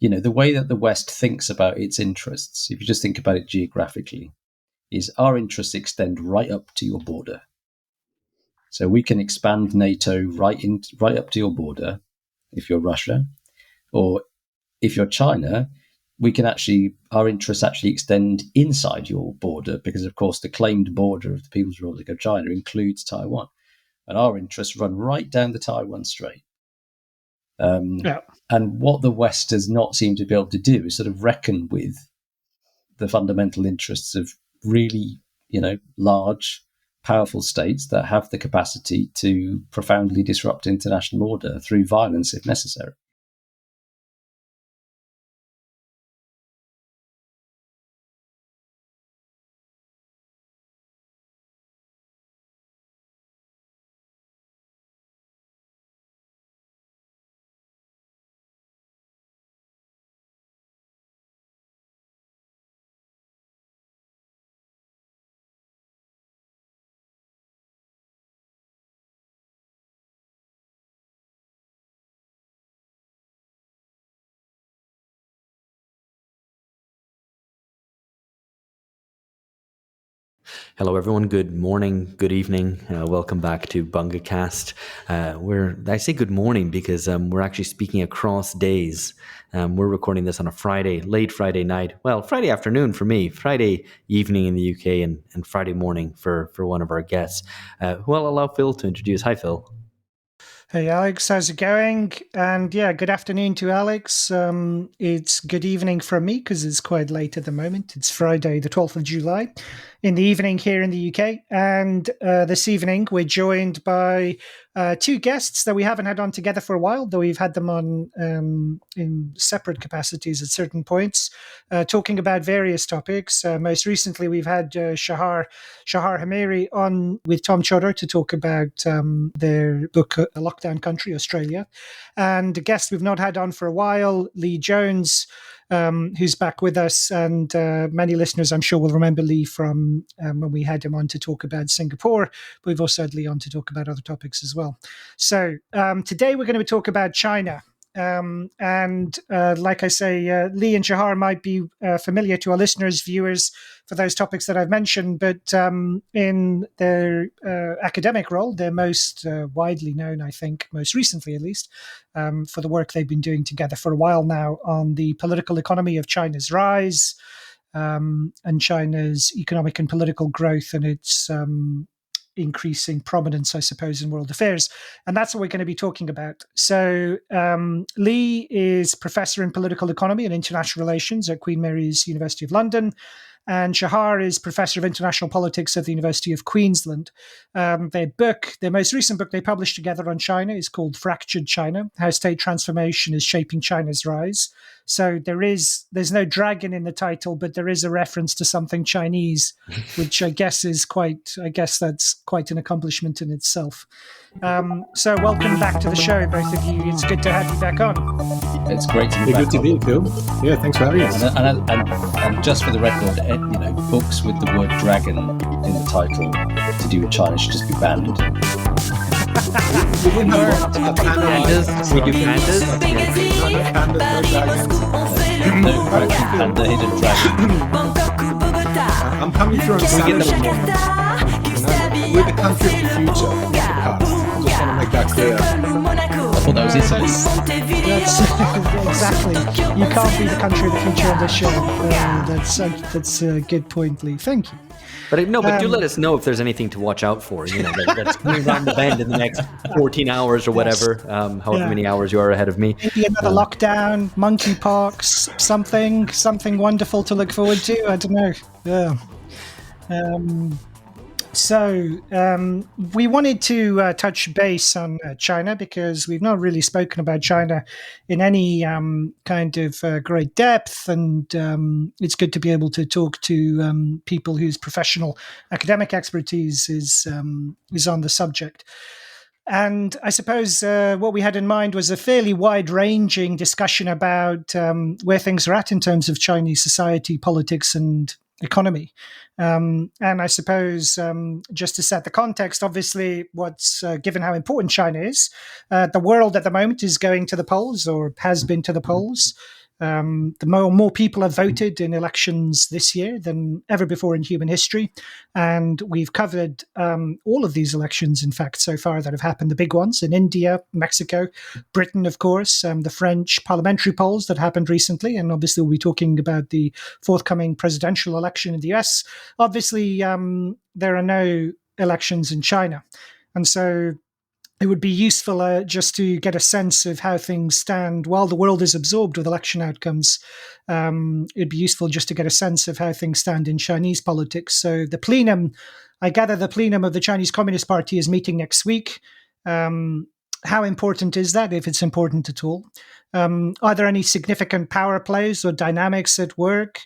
the way that the West thinks about its interests, if you just think about it geographically, is our interests extend right up to your border. So we can expand NATO right up to your border if you're Russia, or if you're China, our interests actually extend inside your border because, of course, the claimed border of the People's Republic of China includes Taiwan, and our interests run right down the Taiwan Strait. And what the West does not seem to be able to do is sort of reckon with the fundamental interests of really, large, powerful states that have the capacity to profoundly disrupt international order through violence if necessary. Hello, everyone. Good morning, good evening. Welcome back to BungaCast. I say good morning because we're actually speaking across days. We're recording this on a Friday, late Friday night. Well, Friday afternoon for me, Friday evening in the UK, and Friday morning for one of our guests. Who I'll allow Phil to introduce. Hi, Phil. Hey, Alex, how's it going? And yeah, good afternoon to Alex. It's good evening from me because it's quite late at the moment. It's Friday, the 12th of July in the evening here in the UK. And this evening, we're joined by two guests that we haven't had on together for a while, though we've had them on in separate capacities at certain points, talking about various topics. Most recently, we've had Shahar Hameiri on with Tom Chodder to talk about their book, A Lockdown Country, Australia. And a guest we've not had on for a while, Lee Jones, who's back with us. And many listeners, I'm sure, will remember Lee from when we had him on to talk about Singapore. But we've also had Lee on to talk about other topics as well. So today we're going to talk about China. And like I say, Lee and Shahar might be familiar to our listeners, viewers, for those topics that I've mentioned, but in their academic role, they're most widely known, I think, most recently at least, for the work they've been doing together for a while now on the political economy of China's rise and China's economic and political growth and its increasing prominence, I suppose, in world affairs. And that's what we're going to be talking about. So Lee is professor in political economy and international relations at Queen Mary's University of London. And Shahar is professor of international politics at the University of Queensland. Their most recent book they published together on China is called Fractured China, How State Transformation is Shaping China's Rise. So there's no dragon in the title, but there is a reference to something Chinese, which I guess that's quite an accomplishment in itself. So welcome back to the show, both of you. It's good to have you back on. It's great to be back. Good to be, Phil. Yeah, thanks for having us. And just for the record, books with the word dragon in the title to do with China should just be banned. Pandas? We do pandas? No panda, hidden dragon. I'm coming through on Saturday. We're the country of the future, not the past. I just want to make that clear. I thought that was Italy. That's exactly. You can't be the country of the future on this show. That's a good point, Lee. Thank you. But do let us know if there's anything to watch out for. That's coming around the bend in the next 14 hours or whatever, however many hours you are ahead of me. Maybe another lockdown, monkeypox, something wonderful to look forward to. I don't know. Yeah. So we wanted to touch base on China because we've not really spoken about China in any kind of great depth, and it's good to be able to talk to people whose professional academic expertise is on the subject. And I suppose what we had in mind was a fairly wide-ranging discussion about where things are at in terms of Chinese society, politics, and economy. And I suppose just to set the context, obviously, given how important China is, the world at the moment is going to the polls or has been to the polls. The more people have voted in elections this year than ever before in human history. And we've covered all of these elections, in fact, so far that have happened, the big ones in India, Mexico, Britain, of course, the French parliamentary polls that happened recently. And obviously, we'll be talking about the forthcoming presidential election in the US. Obviously, there are no elections in China. And so it would be useful just to get a sense of how things stand while the world is absorbed with election outcomes. It'd be useful just to get a sense of how things stand in Chinese politics. So the plenum, I gather the plenum of the Chinese Communist Party is meeting next week. How important is that, if it's important at all? Are there any significant power plays or dynamics at work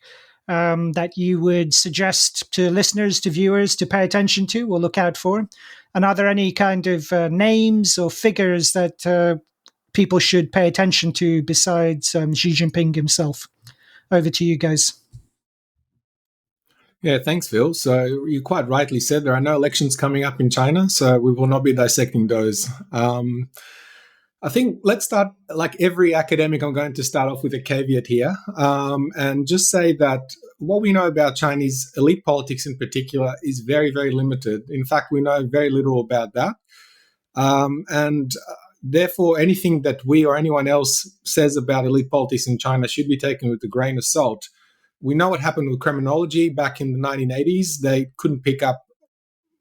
that you would suggest to listeners, to viewers, to pay attention to or look out for? And are there any kind of names or figures that people should pay attention to besides Xi Jinping himself? Over to you guys. Yeah, thanks, Phil. So you quite rightly said there are no elections coming up in China, so we will not be dissecting those. I think let's start, like every academic, I'm going to start off with a caveat here and just say that what we know about Chinese elite politics in particular is very, very limited. In fact, we know very little about that. And therefore, anything that we or anyone else says about elite politics in China should be taken with a grain of salt. We know what happened with criminology back in the 1980s. They couldn't pick up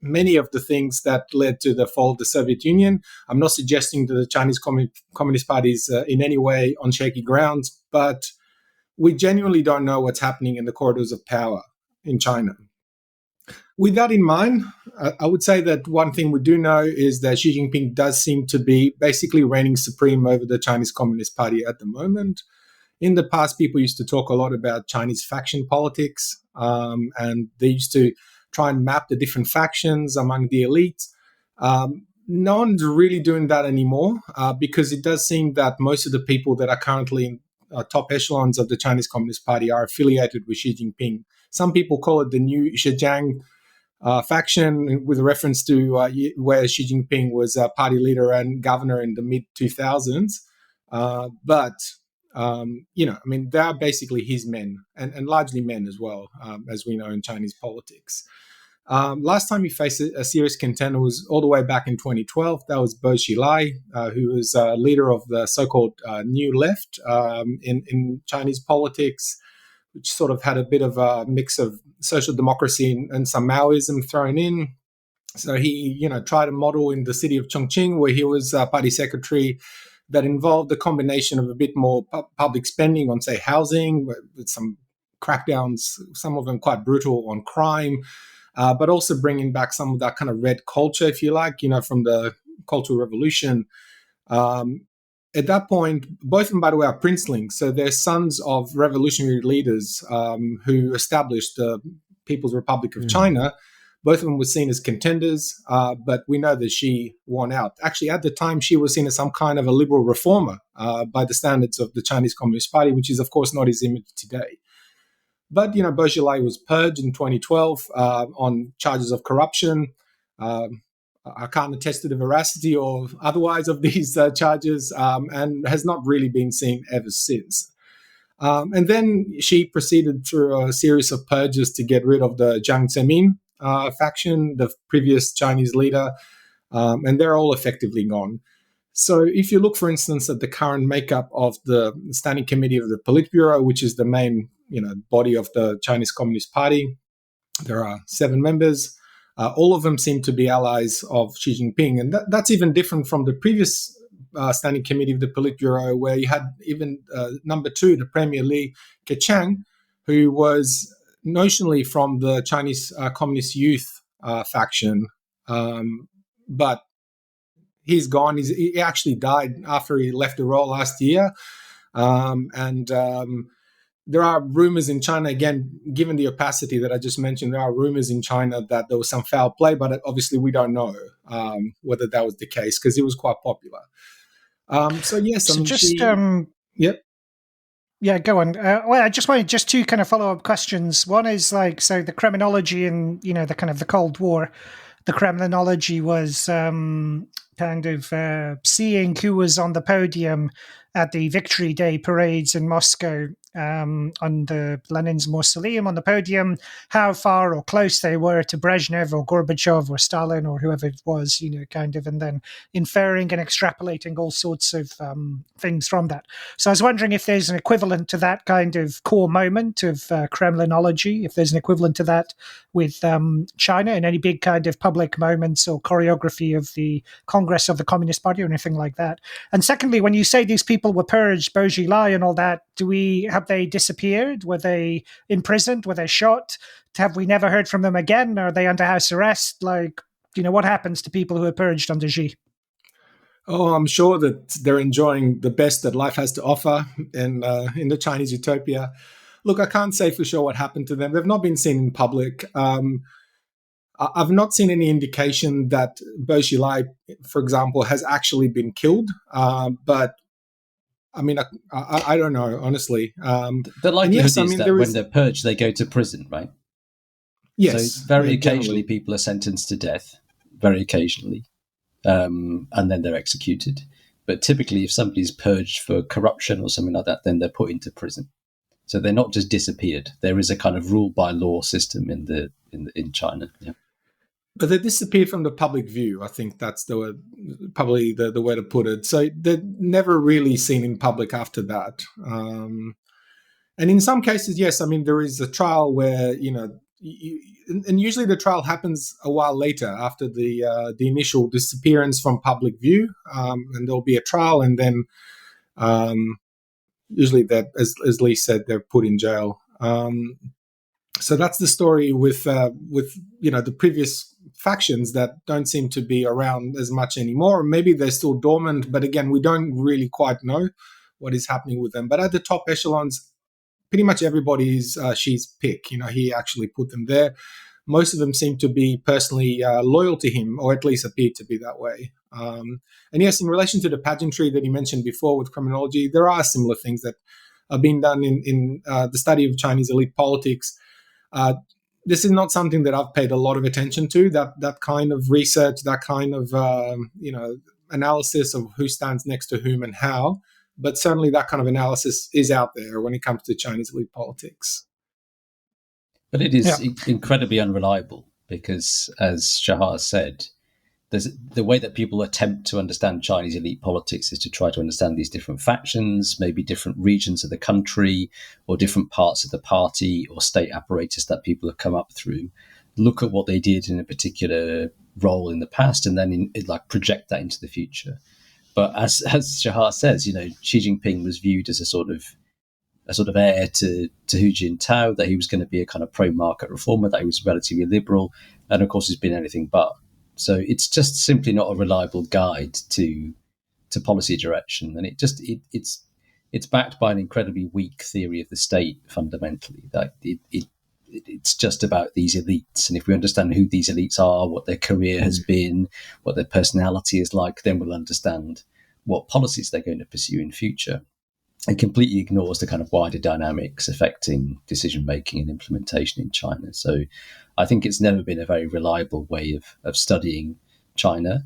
many of the things that led to the fall of the Soviet Union. I'm not suggesting that the Chinese Communist Party is in any way on shaky grounds, but we genuinely don't know what's happening in the corridors of power in China. With that in mind, I would say that one thing we do know is that Xi Jinping does seem to be basically reigning supreme over the Chinese Communist Party at the moment. In the past, people used to talk a lot about Chinese faction politics, and they used to try and map the different factions among the elites. No one's really doing that anymore because it does seem that most of the people that are currently in top echelons of the Chinese Communist Party are affiliated with Xi Jinping. Some people call it the new Zhejiang faction, with reference to where Xi Jinping was a party leader and governor in the mid-2000s. They are basically his men, and largely men as well, as we know in Chinese politics. Last time he faced a serious contender was all the way back in 2012. That was Bo Xilai, who was leader of the so-called New Left in Chinese politics, which sort of had a bit of a mix of social democracy and some Maoism thrown in. So he, tried a model in the city of Chongqing where he was party secretary that involved a combination of a bit more public spending on, say, housing, with some crackdowns, some of them quite brutal, on crime, but also bringing back some of that kind of red culture, if you like, from the Cultural Revolution. At that point, both of them, by the way, are princelings. So they're sons of revolutionary leaders who established the People's Republic of China. Both of them were seen as contenders, but we know that Xi won out. Actually, at the time, Xi was seen as some kind of a liberal reformer by the standards of the Chinese Communist Party, which is, of course, not his image today. But, Bo Xilai was purged in 2012 on charges of corruption. I can't attest to the veracity or otherwise of these charges, and has not really been seen ever since. And then Xi proceeded through a series of purges to get rid of the Jiang Zemin faction, the previous Chinese leader, and they're all effectively gone. So if you look, for instance, at the current makeup of the Standing Committee of the Politburo, which is the main body of the Chinese Communist Party, there are 7 members. All of them seem to be allies of Xi Jinping. And that's even different from the previous Standing Committee of the Politburo, where you had even number 2, the Premier Li Keqiang, who was notionally from the Chinese Communist Youth faction. But he's gone. He actually died after he left the role last year. There are rumors in China, again, given the opacity that I just mentioned, there are rumors in China that there was some foul play, but obviously we don't know whether that was the case because it was quite popular. Yep. Yeah, go on. Well, I just wanted 2 kind of follow-up questions. One is so the criminology in, the kind of the Cold War, the criminology was kind of seeing who was on the podium at the Victory Day parades in Moscow, on the Lenin's mausoleum on the podium, how far or close they were to Brezhnev or Gorbachev or Stalin or whoever it was, kind of, and then inferring and extrapolating all sorts of things from that. So I was wondering if there's an equivalent to that kind of core moment of Kremlinology, if there's an equivalent to that with China in any big kind of public moments or choreography of the Congress of the Communist Party or anything like that. And secondly, when you say these people were purged, Bo Xilai and all that, have they disappeared? Were they imprisoned? Were they shot? Have we never heard from them again? Are they under house arrest? What happens to people who are purged under Xi? Oh, I'm sure that they're enjoying the best that life has to offer in the Chinese utopia. Look, I can't say for sure what happened to them. They've not been seen in public. I've not seen any indication that Bo Xilai, for example, has actually been killed. But I mean, I don't know, honestly. The likelihood is that when they're purged, they go to prison, right? Yes. So very occasionally people are sentenced to death, very occasionally, and then they're executed. But typically, if somebody's purged for corruption or something like that, then they're put into prison. So they're not just disappeared. There is a kind of rule by law system in China. Yeah. But they disappeared from the public view. I think that's probably the way to put it. So they're never really seen in public after that. And in some cases, yes, I mean, there is a trial where, and usually the trial happens a while later after the initial disappearance from public view. And there'll be a trial, and then usually that, as Lee said, they're put in jail. So that's the story with the previous factions that don't seem to be around as much anymore. Maybe they're still dormant, but again, we don't really quite know what is happening with them. But at the top echelons, pretty much everybody is Xi's pick. He actually put them there. Most of them seem to be personally loyal to him, or at least appear to be that way. And yes, in relation to the pageantry that he mentioned before with criminology, there are similar things that are being done in the study of Chinese elite politics. This is not something that I've paid a lot of attention to, that kind of research, that kind of analysis of who stands next to whom and how. But certainly that kind of analysis is out there when it comes to Chinese elite politics. But it is incredibly unreliable because, as Shahar said, the way that people attempt to understand Chinese elite politics is to try to understand these different factions, maybe different regions of the country or different parts of the party or state apparatus that people have come up through, look at what they did in a particular role in the past, and then project that into the future. But as Shahar says, Xi Jinping was viewed as a sort of heir to Hu Jintao, that he was going to be a kind of pro-market reformer, that he was relatively liberal, and of course he's been anything but. So it's just simply not a reliable guide to policy direction, and it's backed by an incredibly weak theory of the state. Fundamentally, that it's just about these elites, and if we understand who these elites are, what their career has been, what their personality is like, then we'll understand what policies they're going to pursue in future. It completely ignores the kind of wider dynamics affecting decision-making and implementation in China. So I think it's never been a very reliable way of studying China.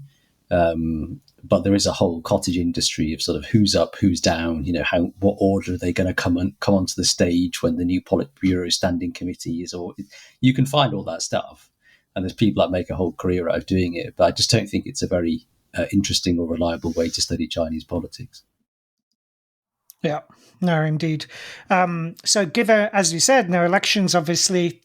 But there is a whole cottage industry of sort of who's up, who's down, what order are they going to come onto the stage when the new Politburo standing committee is, or you can find all that stuff. And there's people that make a whole career out of doing it. But I just don't think it's a very interesting or reliable way to study Chinese politics. Yeah, no, indeed. So given, as you said, no elections, obviously,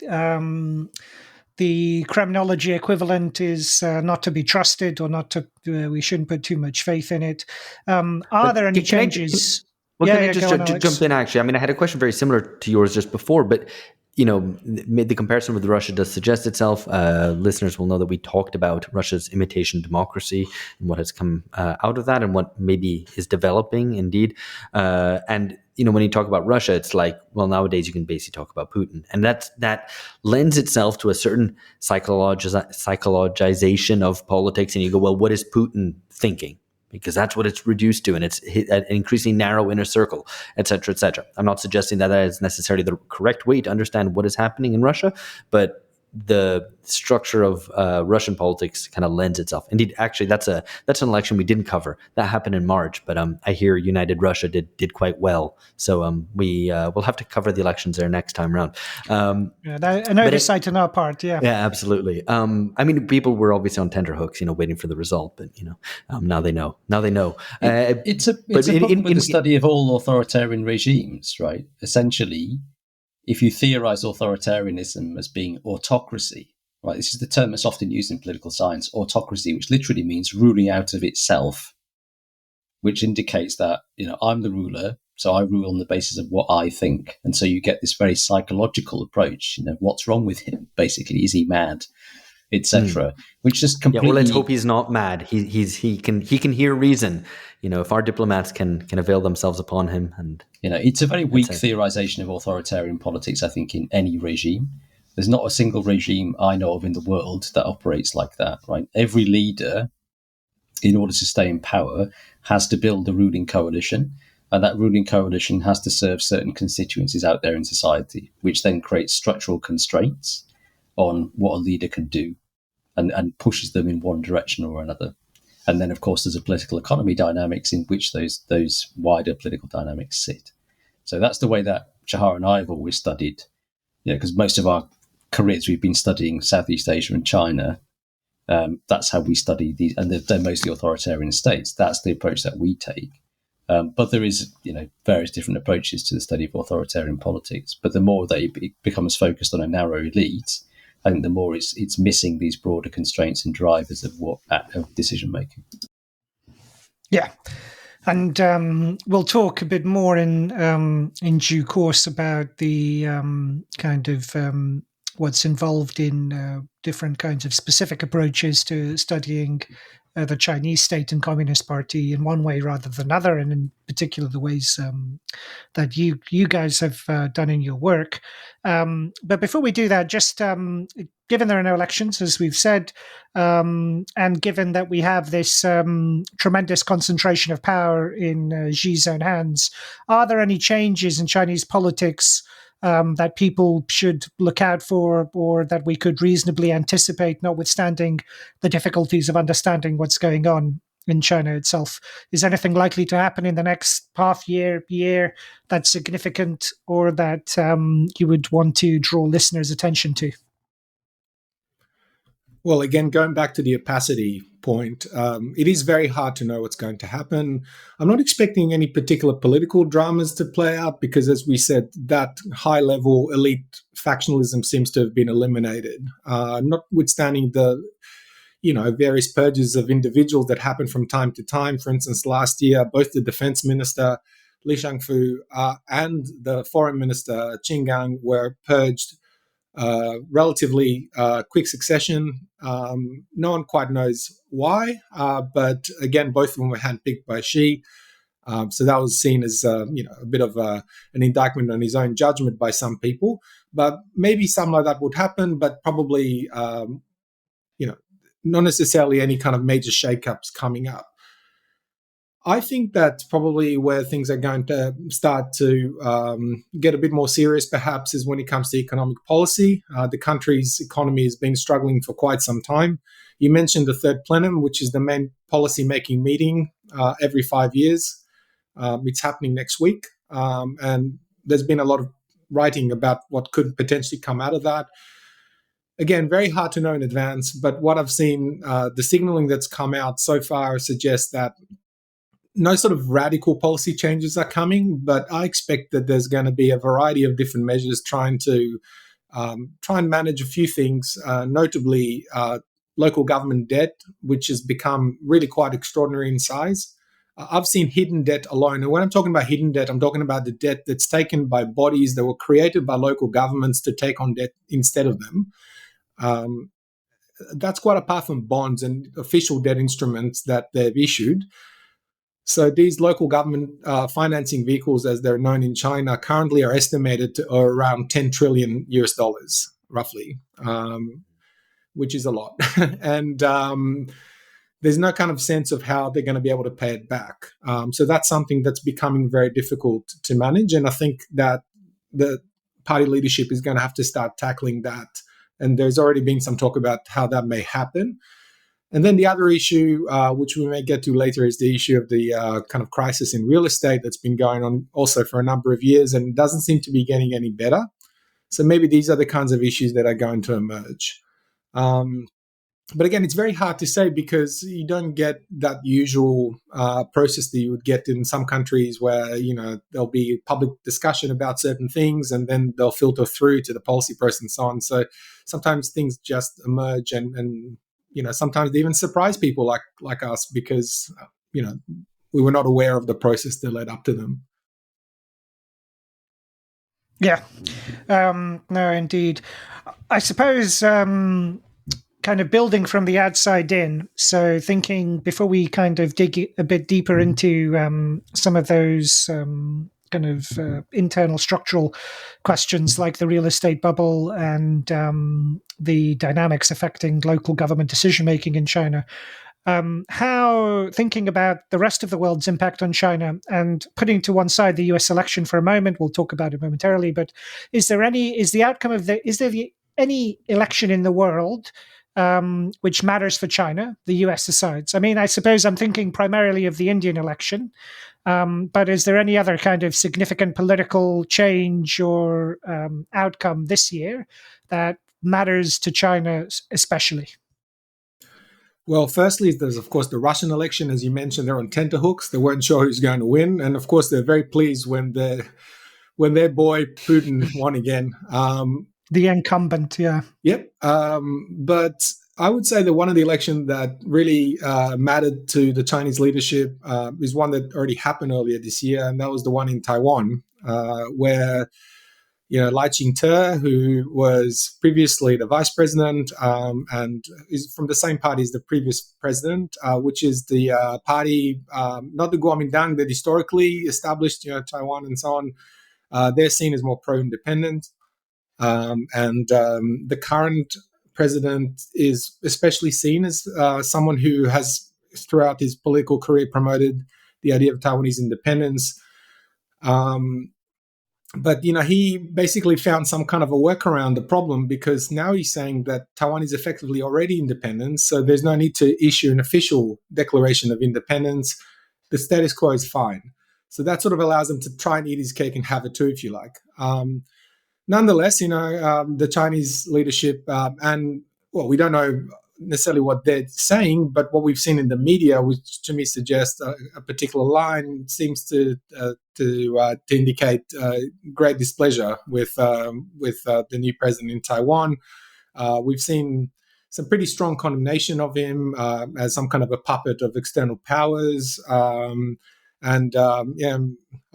the criminology equivalent is not to be trusted, or not to, we shouldn't put too much faith in it. Are there any changes? Can I just jump in, actually? I mean, I had a question very similar to yours just before, but the comparison with Russia does suggest itself. Listeners will know that we talked about Russia's imitation democracy and what has come out of that, and what maybe is developing indeed. And when you talk about Russia, it's like, well, nowadays you can basically talk about Putin, and that lends itself to a certain psychologization of politics. And you go, well, what is Putin thinking? Because that's what it's reduced to, and it's an increasingly narrow inner circle, et cetera, et cetera. I'm not suggesting that is necessarily the correct way to understand what is happening in Russia, but the structure of Russian politics kind of lends itself. Indeed, actually, that's an election we didn't cover. That happened in March, but I hear United Russia did quite well. So we'll have to cover the elections there next time around. An oversight on our part, yeah. Yeah, absolutely. I mean, people were obviously on tenterhooks, waiting for the result, but now they know. Now they know. It's a problem with the study of all authoritarian regimes, right? Essentially, if you theorize authoritarianism as being autocracy, right? This is the term that's often used in political science, autocracy, which literally means ruling out of itself, which indicates that, I'm the ruler, so I rule on the basis of what I think. And so you get this very psychological approach, what's wrong with him? Basically, is he mad? Etc. Which just completely. Well, let's hope he's not mad. He can hear reason. If our diplomats can avail themselves upon him, and it's a very weak theorization of authoritarian politics. I think in any regime, there's not a single regime I know of in the world that operates like that. Right? Every leader, in order to stay in power, has to build a ruling coalition, and that ruling coalition has to serve certain constituencies out there in society, which then creates structural constraints on what a leader can do and pushes them in one direction or another. And then, of course, there's a political economy dynamics in which those wider political dynamics sit. So that's the way that Shahar and I have always studied, because most of our careers we've been studying Southeast Asia and China. That's how we study these, and they're mostly authoritarian states. That's the approach that we take. But there is, various different approaches to the study of authoritarian politics. But the more that it becomes focused on a narrow elite, I think the more it's missing these broader constraints and drivers of decision making. Yeah, and we'll talk a bit more in due course about the kind of what's involved in different kinds of specific approaches to studying the Chinese state and Communist Party in one way rather than another, and in particular the ways that you guys have done in your work. But before we do that, just given there are no elections, as we've said, and given that we have this tremendous concentration of power in Xi's own hands, are there any changes in Chinese politics that people should look out for, or that we could reasonably anticipate, notwithstanding the difficulties of understanding what's going on in China itself? Is anything likely to happen in the next year that's significant, or that you would want to draw listeners' attention to? Well, again, going back to the opacity point, it is very hard to know what's going to happen. I'm not expecting any particular political dramas to play out because, as we said, that high-level elite factionalism seems to have been eliminated, notwithstanding the various purges of individuals that happen from time to time. For instance, last year, both the defense minister, Li Shangfu, and the foreign minister, Qin Gang, were purged relatively quick succession. No one quite knows why, but again, both of them were handpicked by Xi. So that was seen as a bit of an indictment on his own judgment by some people. But maybe something like that would happen, but probably not necessarily any kind of major shakeups coming up. I think that's probably where things are going to start to get a bit more serious, perhaps, is when it comes to economic policy. The country's economy has been struggling for quite some time. You mentioned the third plenum, which is the main policy-making meeting every 5 years. It's happening next week. And there's been a lot of writing about what could potentially come out of that. Again, very hard to know in advance, but what I've seen, the signaling that's come out so far suggests that no sort of radical policy changes are coming, but I expect that there's going to be a variety of different measures trying and manage a few things, notably local government debt, which has become really quite extraordinary in size. I've seen hidden debt alone. And when I'm talking about hidden debt, I'm talking about the debt that's taken by bodies that were created by local governments to take on debt instead of them. That's quite apart from bonds and official debt instruments that they've issued. So these local government financing vehicles, as they're known in China, currently are estimated to around $10 trillion US, roughly, which is a lot. And there's no kind of sense of how they're going to be able to pay it back. So that's something that's becoming very difficult to manage. And I think that the party leadership is going to have to start tackling that And there's already been some talk about how that may happen. And then the other issue, which we may get to later, is the issue of the kind of crisis in real estate that's been going on also for a number of years and doesn't seem to be getting any better. So maybe these are the kinds of issues that are going to emerge. But again, it's very hard to say because you don't get that usual process that you would get in some countries where, there'll be public discussion about certain things and then they'll filter through to the policy process and so on. So sometimes things just emerge and sometimes they even surprise people like us because, we were not aware of the process that led up to them. Yeah. No, indeed. I suppose kind of building from the outside in, so thinking before we kind of dig a bit deeper into some of those kind of internal structural questions like the real estate bubble and the dynamics affecting local government decision-making in China, how thinking about the rest of the world's impact on China and putting to one side the US election for a moment, we'll talk about it momentarily, but is there any election in the world which matters for China, the US aside? I mean, I suppose I'm thinking primarily of the Indian election, but is there any other kind of significant political change or outcome this year that matters to China especially? Well, firstly, there's, of course, the Russian election. As you mentioned, they're on tenterhooks. They weren't sure who's going to win. And, of course, they're very pleased when their boy Putin won again. The incumbent, yeah. Yep. But I would say that one of the elections that really mattered to the Chinese leadership is one that already happened earlier this year, and that was the one in Taiwan, where Lai Ching-te, who was previously the vice president and is from the same party as the previous president, which is the party, not the Kuomintang that historically established Taiwan and so on. They're seen as more pro-independent. And the current president is especially seen as someone who has, throughout his political career, promoted the idea of Taiwanese independence. But, he basically found some kind of a workaround the problem because now he's saying that Taiwan is effectively already independent, so there's no need to issue an official declaration of independence. The status quo is fine. So that sort of allows him to try and eat his cake and have it too, if you like. Nonetheless, the Chinese leadership we don't know necessarily what they're saying, but what we've seen in the media, which to me suggests a particular line, seems to indicate great displeasure with the new president in Taiwan. We've seen some pretty strong condemnation of him as some kind of a puppet of external powers. I've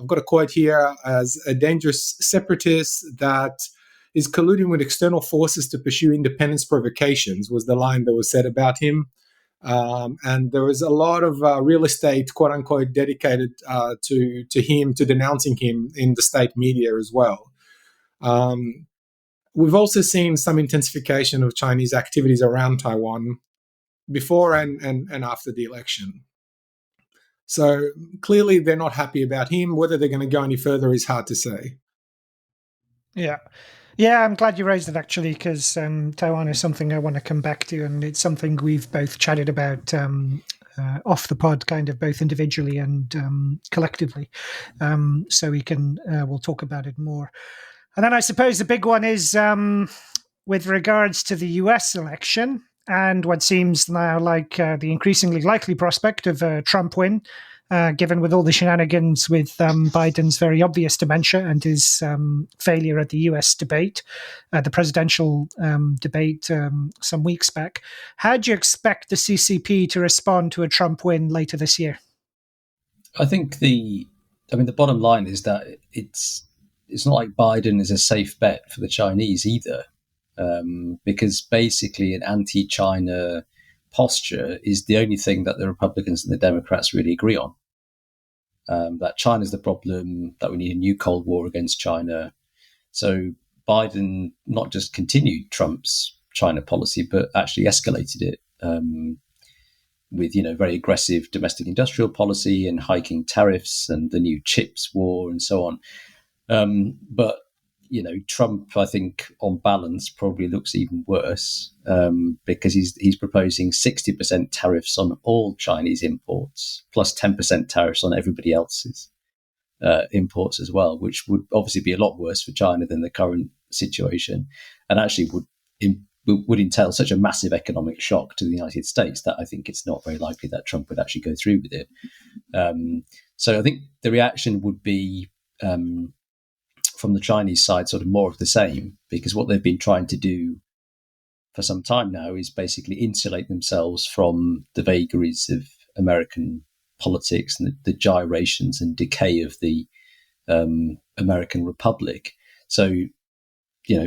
got a quote here: as a dangerous separatist that is colluding with external forces to pursue independence provocations, was the line that was said about him. And there was a lot of real estate, quote unquote, dedicated to him, to denouncing him in the state media as well. We've also seen some intensification of Chinese activities around Taiwan before and after the election. So clearly they're not happy about him. Whether they're going to go any further is hard to say. Yeah. Yeah, I'm glad you raised it, actually, because Taiwan is something I want to come back to, and it's something we've both chatted about off the pod, kind of both individually and collectively. So we'll talk about it more. And then I suppose the big one is with regards to the US election and what seems now like the increasingly likely prospect of a Trump win, given with all the shenanigans with Biden's very obvious dementia and his failure at the US debate, the presidential debate some weeks back. How do you expect the CCP to respond to a Trump win later this year? I think the bottom line is that it's not like Biden is a safe bet for the Chinese either, because basically an anti-China posture is the only thing that the Republicans and the Democrats really agree on. That China's the problem, that we need a new Cold War against China. So Biden not just continued Trump's China policy, but actually escalated it with very aggressive domestic industrial policy and hiking tariffs and the new chips war and so on. But Trump, I think, on balance, probably looks even worse because he's proposing 60% tariffs on all Chinese imports, plus 10% tariffs on everybody else's imports as well, which would obviously be a lot worse for China than the current situation, and actually would entail such a massive economic shock to the United States that I think it's not very likely that Trump would actually go through with it. So I think the reaction would be from the Chinese side sort of more of the same, because what they've been trying to do for some time now is basically insulate themselves from the vagaries of American politics and the gyrations and decay of the American Republic. So,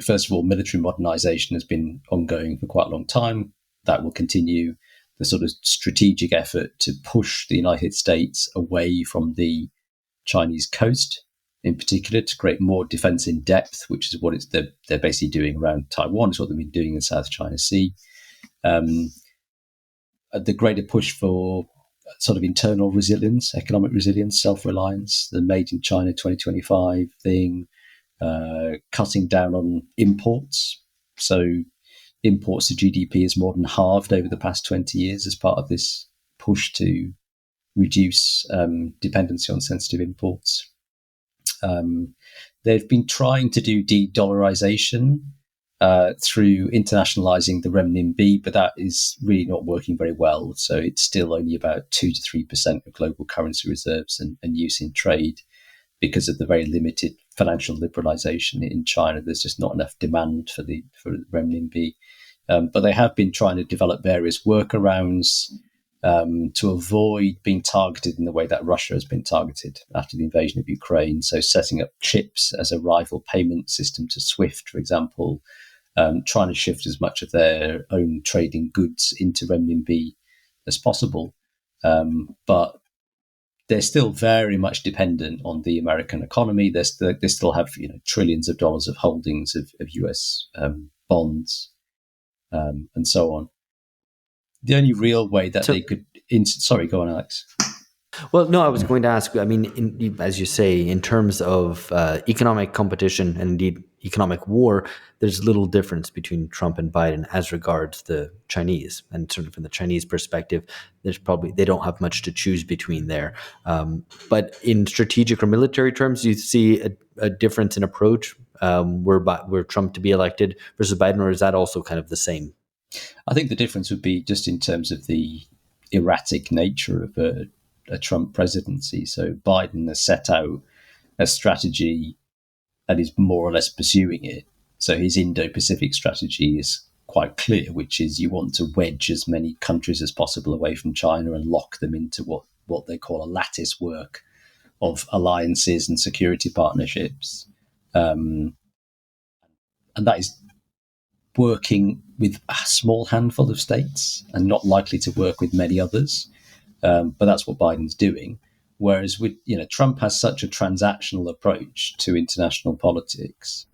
first of all, military modernization has been ongoing for quite a long time. That will continue. The sort of strategic effort to push the United States away from the Chinese coast, in particular, to create more defense in depth, which is what they're basically doing around Taiwan. It's what they've been doing in the South China Sea. The greater push for sort of internal resilience, economic resilience, self-reliance, the Made in China 2025 thing, cutting down on imports. So imports to GDP has more than halved over the past 20 years as part of this push to reduce dependency on sensitive imports. They've been trying to do de-dollarization through internationalizing the renminbi, but that is really not working very well. So it's still only about 2 to 3% of global currency reserves and use in trade because of the very limited financial liberalization in China. There's just not enough demand for the renminbi. But they have been trying to develop various workarounds to avoid being targeted in the way that Russia has been targeted after the invasion of Ukraine. So setting up chips as a rival payment system to SWIFT, for example, trying to shift as much of their own trading goods into renminbi as possible. But they're still very much dependent on the American economy. They still have trillions of dollars of holdings of US bonds and so on. The only real way that they could... Sorry, go on, Alex. Well, no, I was going to ask, I mean, as you say, in terms of economic competition and indeed economic war, there's little difference between Trump and Biden as regards the Chinese. And sort of from the Chinese perspective, they don't have much to choose between there. But in strategic or military terms, you see a difference in approach were Trump to be elected versus Biden, or is that also kind of the same? I think the difference would be just in terms of the erratic nature of a Trump presidency. So Biden has set out a strategy and is more or less pursuing it. So his Indo-Pacific strategy is quite clear, which is you want to wedge as many countries as possible away from China and lock them into what they call a lattice work of alliances and security partnerships. And that is working with a small handful of states and not likely to work with many others. But that's what Biden's doing. Whereas Trump has such a transactional approach to international politics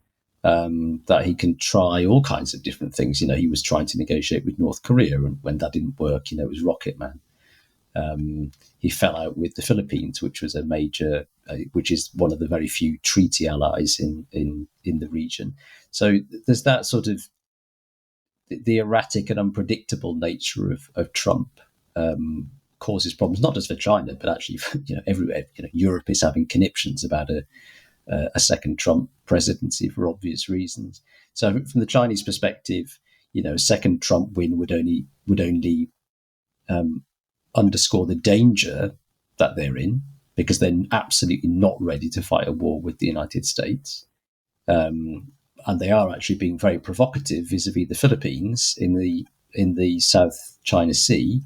that he can try all kinds of different things. He was trying to negotiate with North Korea, and when that didn't work, it was Rocket Man. He fell out with the Philippines, which was which is one of the very few treaty allies in the region. So there's that sort of the erratic and unpredictable nature of Trump. Causes problems not just for China, but actually everywhere. Europe is having conniptions about a second Trump presidency for obvious reasons. So from the Chinese perspective, a second Trump win would only underscore the danger that they're in, because they're absolutely not ready to fight a war with the United States, and they are actually being very provocative vis-a-vis the Philippines in the South China Sea.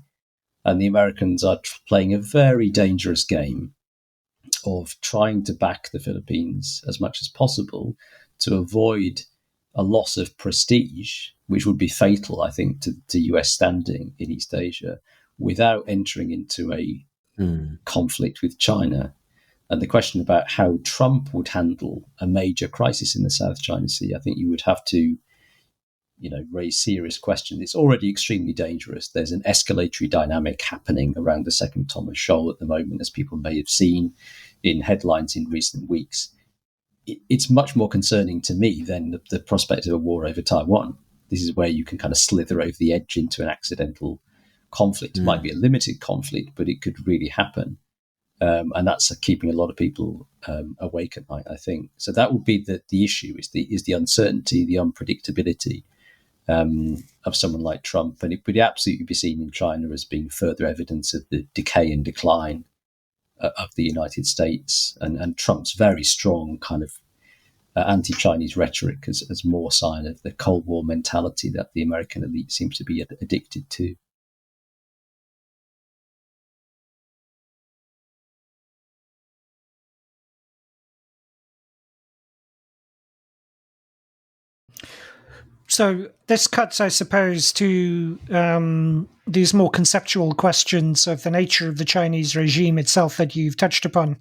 And the Americans are playing a very dangerous game of trying to back the Philippines as much as possible to avoid a loss of prestige, which would be fatal, I think, to US standing in East Asia, without entering into a conflict with China. And the question about how Trump would handle a major crisis in the South China Sea, I think you would have to raise serious questions. It's already extremely dangerous. There's an escalatory dynamic happening around the second Thomas Shoal at the moment, as people may have seen in headlines in recent weeks. it's much more concerning to me than the prospect of a war over Taiwan. This is where you can kind of slither over the edge into an accidental conflict. It might be a limited conflict, but it could really happen. And that's keeping a lot of people awake at night, I think. So that would be the issue, is the uncertainty, the unpredictability of someone like Trump. And it would absolutely be seen in China as being further evidence of the decay and decline of the United States, and Trump's very strong kind of anti-Chinese rhetoric as more sign of the Cold War mentality that the American elite seems to be addicted to. So this cuts, I suppose, to these more conceptual questions of the nature of the Chinese regime itself that you've touched upon.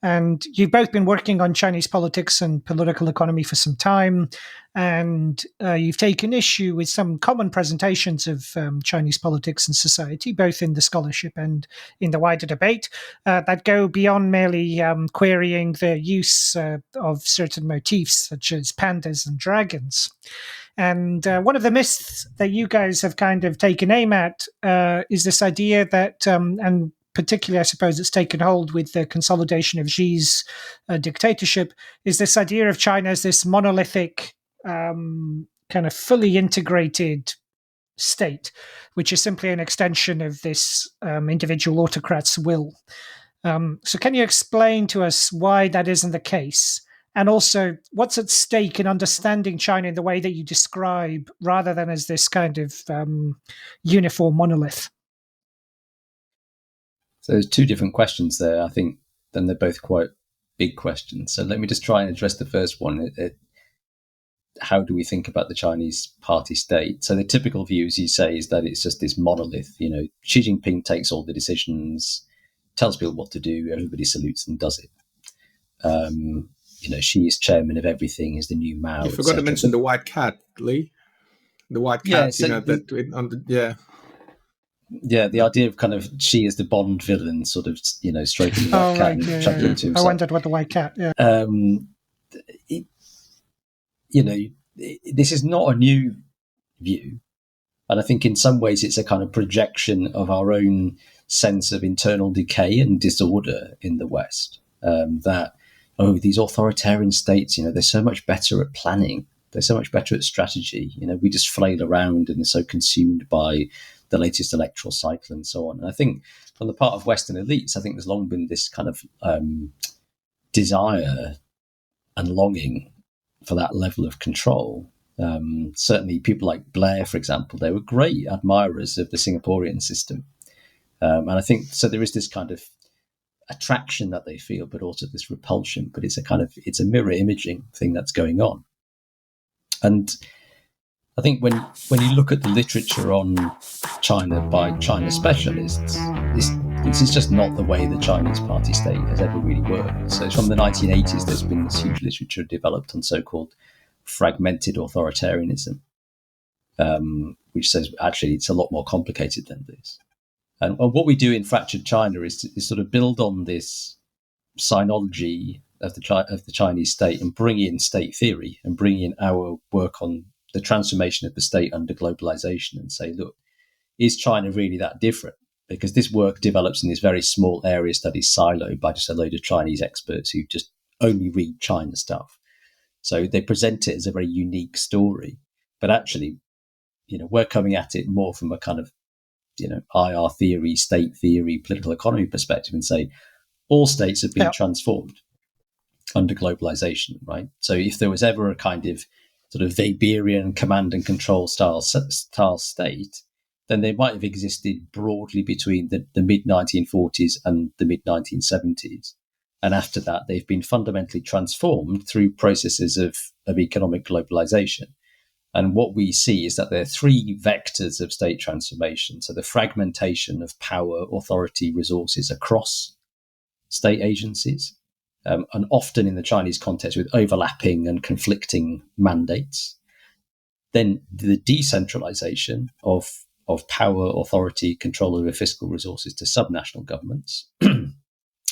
And you've both been working on Chinese politics and political economy for some time, and you've taken issue with some common presentations of Chinese politics and society, both in the scholarship and in the wider debate, that go beyond merely querying the use of certain motifs, such as pandas and dragons. And one of the myths that you guys have kind of taken aim at is this idea that, and particularly I suppose it's taken hold with the consolidation of Xi's dictatorship, is this idea of China as this monolithic, kind of fully integrated state, which is simply an extension of this individual autocrat's will. So can you explain to us why that isn't the case? And also, what's at stake in understanding China in the way that you describe, rather than as this kind of uniform monolith? So there's two different questions there, I think, then they're both quite big questions. So let me just try and address the first one. How do we think about the Chinese party state? So the typical view, as you say, is that it's just this monolith. You know, Xi Jinping takes all the decisions, tells people what to do, everybody salutes and does it. You know, Xi is chairman of everything, is the new Mao. You forgot to mention the white cat, Lee. The white cat, so Yeah, the idea of kind of Xi as the Bond villain, sort of, you know, stroking the white cat and chuckling to himself. I wondered what the white cat, you know, this is not a new view. And I think in some ways it's a kind of projection of our own sense of internal decay and disorder in the West. That, these authoritarian states, you know, they're so much better at planning. They're so much better at strategy. You know, we just flail around and are so consumed by the latest electoral cycle and so on. And I think from the part of Western elites, I think there's long been this kind of desire and longing for that level of control. Certainly people like Blair, for example, they were great admirers of the Singaporean system. And I think, so there is this kind of attraction that they feel, but also this repulsion, but it's a mirror imaging thing that's going on. And I think when you look at the literature on China by China specialists, this is just not the way the Chinese party state has ever really worked. So from the 1980s, there's been this huge literature developed on so-called fragmented authoritarianism, which says actually it's a lot more complicated than this. And what we do in Fractured China is sort of build on this sinology of the Chinese state and bring in state theory and bring in our work on the transformation of the state under globalization and say, look, is China really that different? Because this work develops in this very small area study siloed by just a load of Chinese experts who just only read China stuff. So they present it as a very unique story. But actually, you know, we're coming at it more from a kind of, you know, IR theory, state theory, political economy perspective and say all states have been transformed under globalization, right? So if there was ever a kind of sort of Weberian command and control style state, then they might have existed broadly between the mid-1940s and the mid-1970s. And after that, they've been fundamentally transformed through processes of economic globalization. And what we see is that there are three vectors of state transformation. So the fragmentation of power, authority, resources across state agencies, and often in the Chinese context with overlapping and conflicting mandates. Then the decentralization of power, authority, control over fiscal resources to subnational governments,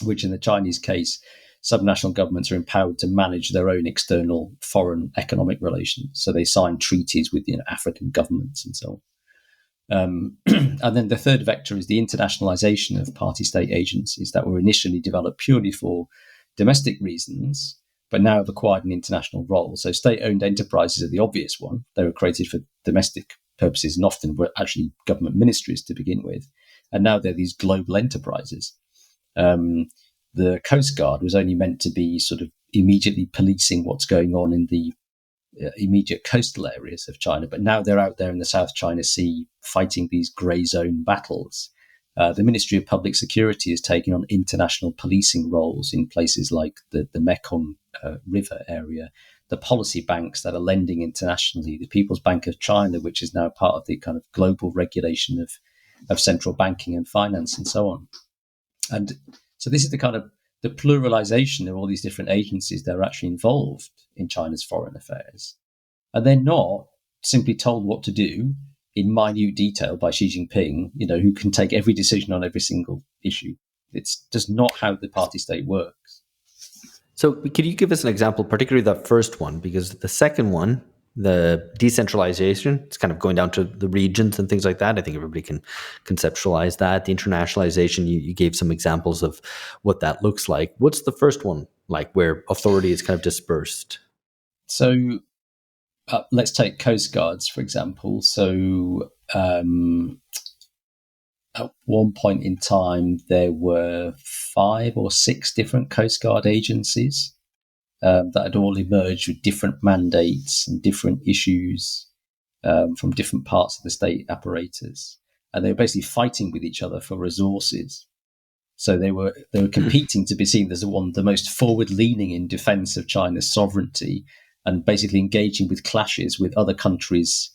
which in the Chinese case subnational governments are empowered to manage their own external foreign economic relations. So they sign treaties with African governments and so on. And then the third vector is the internationalization of party-state agencies that were initially developed purely for domestic reasons, but now have acquired an international role. So state-owned enterprises are the obvious one. They were created for domestic purposes and often were actually government ministries to begin with. And now they're these global enterprises. The Coast Guard was only meant to be sort of immediately policing what's going on in the immediate coastal areas of China, but now they're out there in the South China Sea fighting these grey zone battles. The Ministry of Public Security is taking on international policing roles in places like the Mekong River area, the policy banks that are lending internationally, the People's Bank of China, which is now part of the kind of global regulation of central banking and finance and so on. And so this is the kind of the pluralization of all these different agencies that are actually involved in China's foreign affairs. And they're not simply told what to do in minute detail by Xi Jinping, who can take every decision on every single issue. It's just not how the party state works. So could you give us an example, particularly the first one, because the second one, the decentralization, it's kind of going down to the regions and things like that. I think everybody can conceptualize that. The internationalization, you gave some examples of what that looks like. What's the first one like, where authority is kind of dispersed? So let's take Coast Guards, for example. So at one point in time, there were 5 or 6 different Coast Guard agencies that had all emerged with different mandates and different issues from different parts of the state apparatus. And they were basically fighting with each other for resources. So they were competing to be seen as the most forward-leaning in defense of China's sovereignty, and basically engaging with clashes with other countries'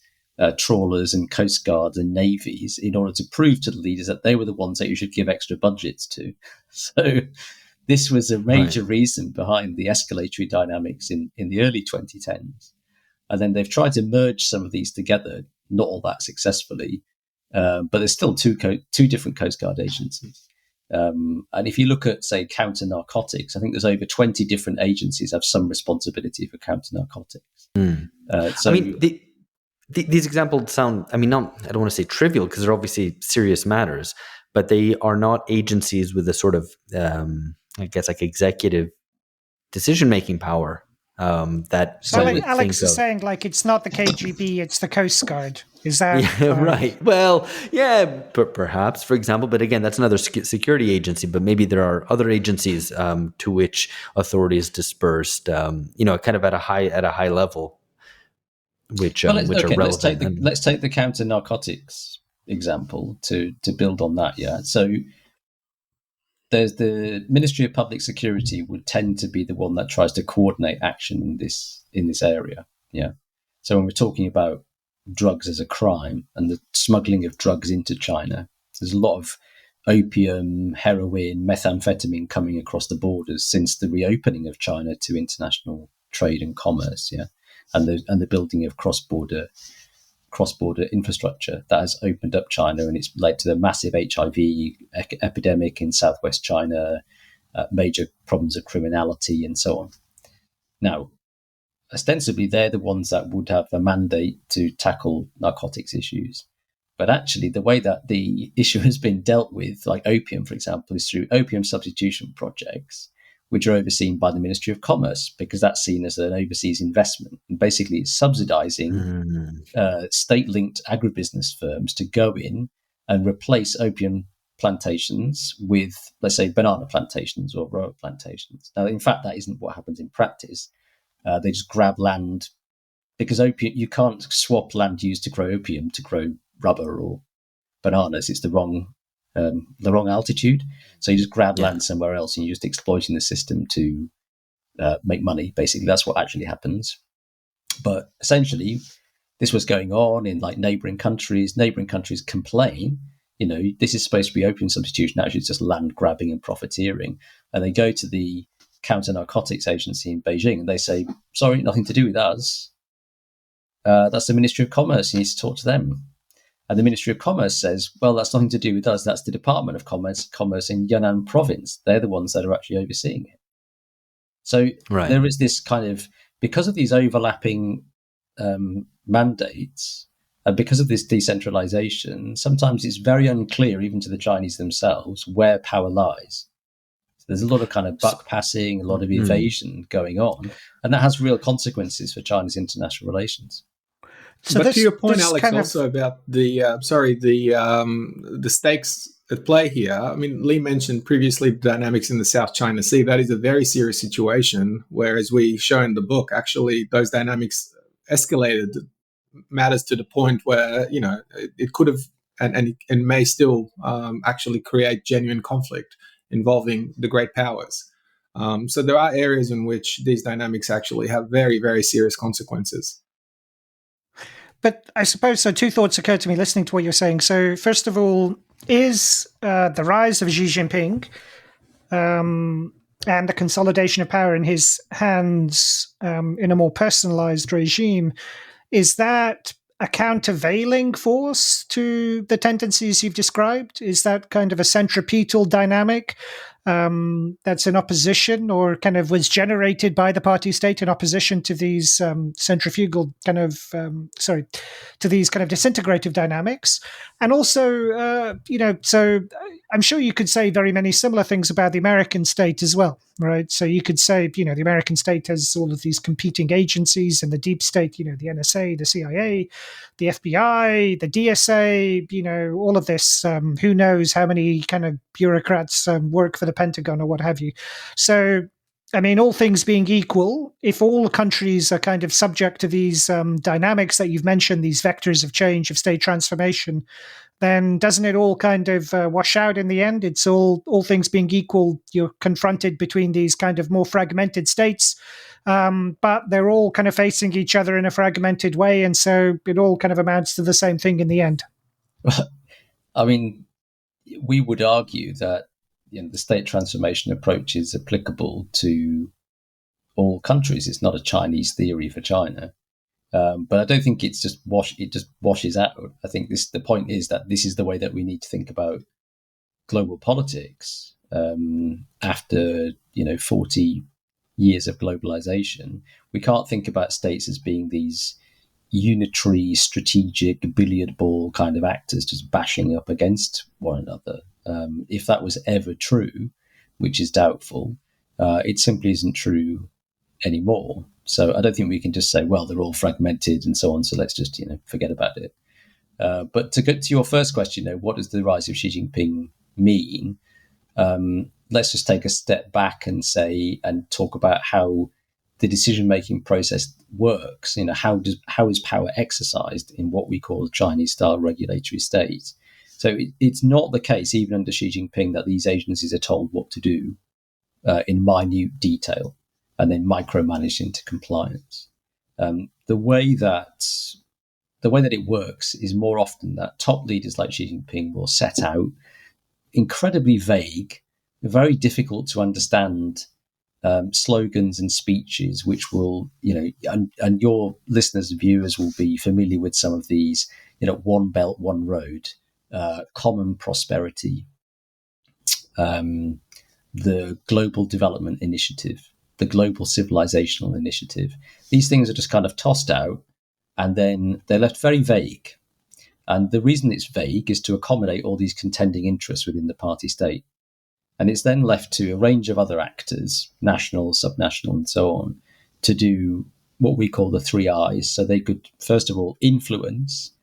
trawlers and coast guards and navies in order to prove to the leaders that they were the ones that you should give extra budgets to. So this was a major reason behind the escalatory dynamics in the early 2010s. And then they've tried to merge some of these together, not all that successfully, but there's still two different Coast Guard agencies. And if you look at, say, counter-narcotics, I think there's over 20 different agencies have some responsibility for counter-narcotics. So, I mean, these examples sound, I don't want to say trivial, because they're obviously serious matters, but they are not agencies with a sort of, I guess, like executive decision-making power. So like Alex is saying, like, it's not the KGB, it's the Coast Guard. Is that right? Well, yeah, perhaps, for example, but again, that's another security agency. But maybe there are other agencies to which authority is dispersed, kind of at a high level, which are relevant. Let's take the counter narcotics example to build on that. Yeah, so there's the Ministry of Public Security would tend to be the one that tries to coordinate action in this area. Yeah, so when we're talking about drugs as a crime and the smuggling of drugs into China, there's a lot of opium, heroin, methamphetamine coming across the borders since the reopening of China to international trade and commerce. Yeah, and the building of cross-border infrastructure that has opened up China, and it's led to the massive HIV epidemic in southwest China, major problems of criminality, and so on. Now, ostensibly, they're the ones that would have a mandate to tackle narcotics issues. But actually, the way that the issue has been dealt with, like opium, for example, is through opium substitution projects, which are overseen by the Ministry of Commerce, because that's seen as an overseas investment. And basically, it's subsidizing state-linked agribusiness firms to go in and replace opium plantations with, let's say, banana plantations or rubber plantations. Now, in fact, that isn't what happens in practice. They just grab land, because opium, you can't swap land used to grow opium to grow rubber or bananas. It's the wrong altitude. So you just grab land somewhere else and you're just exploiting the system to make money. Basically, that's what actually happens. But essentially, this was going on in like neighboring countries. Neighboring countries complain, this is supposed to be opium substitution. Actually, it's just land grabbing and profiteering. And they go to the counter-narcotics agency in Beijing and they say, sorry, nothing to do with us. That's the Ministry of Commerce. You need to talk to them. And the Ministry of Commerce says, well, that's nothing to do with us. That's the Department of Commerce in Yunnan province. They're the ones that are actually overseeing it. So Right. there is this kind of, because of these overlapping mandates, and because of this decentralization, sometimes it's very unclear, even to the Chinese themselves, where power lies. So there's a lot of kind of buck passing, a lot of evasion going on, and that has real consequences for China's international relations. So but to your point, this Alex, kind also about the stakes at play here. I mean, Lee mentioned previously dynamics in the South China Sea. That is a very serious situation, where, as we show in the book, actually those dynamics escalated matters to the point where, you know, it could have and may still actually create genuine conflict involving the great powers. So there are areas in which these dynamics actually have very, very serious consequences. But I suppose, so two thoughts occurred to me listening to what you're saying. So first of all, is the rise of Xi Jinping and the consolidation of power in his hands in a more personalized regime, is that a countervailing force to the tendencies you've described? Is that kind of a centripetal dynamic that's in opposition, or kind of was generated by the party state in opposition to these centrifugal kind of, to these kind of disintegrative dynamics? And also, so I'm sure you could say very many similar things about the American state as well, right? So you could say, the American state has all of these competing agencies, and the deep state, the NSA, the CIA, the FBI, the DSA, all of this, who knows how many kind of bureaucrats work for the Pentagon or what have you. So, I mean, all things being equal, if all countries are kind of subject to these dynamics that you've mentioned, these vectors of change, of state transformation, then doesn't it all kind of wash out in the end? It's all things being equal, you're confronted between these kind of more fragmented states, but they're all kind of facing each other in a fragmented way, and so it all kind of amounts to the same thing in the end. I mean, we would argue that the state transformation approach is applicable to all countries. It's not a Chinese theory for China. But I don't think it just washes out. I think the point is that this is the way that we need to think about global politics after 40 years of globalization. We can't think about states as being these unitary, strategic, billiard ball kind of actors just bashing up against one another. If that was ever true, which is doubtful, it simply isn't true anymore. So I don't think we can just say, well, they're all fragmented and so on, so let's just forget about it. But to get to your first question, what does the rise of Xi Jinping mean? Let's just take a step back and talk about how the decision-making process works. How is power exercised in what we call a Chinese-style regulatory state? So it's not the case, even under Xi Jinping, that these agencies are told what to do in minute detail and then micromanaged into compliance. The way that it works is more often that top leaders like Xi Jinping will set out incredibly vague, very difficult to understand slogans and speeches, which will, and your listeners and viewers will be familiar with some of these, one belt, one road, common prosperity, the Global Development Initiative, the Global Civilizational Initiative. These things are just kind of tossed out, and then they're left very vague. And the reason it's vague is to accommodate all these contending interests within the party state. And it's then left to a range of other actors, national, subnational, and so on, to do what we call the 3 I's. So they could, first of all, influence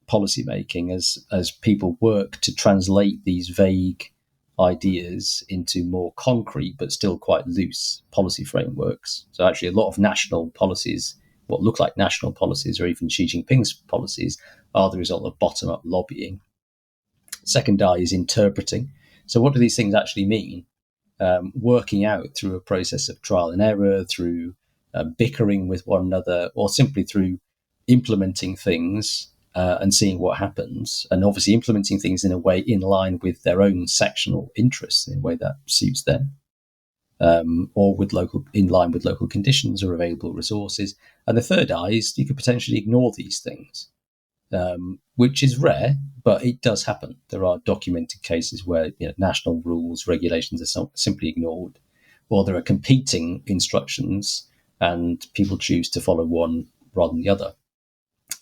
policymaking as people work to translate these vague ideas into more concrete but still quite loose policy frameworks. So actually a lot of national policies, what look like national policies or even Xi Jinping's policies, are the result of bottom-up lobbying. Second I is interpreting. So what do these things actually mean? Working out through a process of trial and error, through bickering with one another, or simply through implementing things and seeing what happens, and obviously implementing things in a way in line with their own sectional interests, in a way that suits them, or in line with local conditions or available resources. And the third I is you could potentially ignore these things, which is rare, but it does happen. There are documented cases where national rules, regulations are simply ignored, or there are competing instructions and people choose to follow one rather than the other.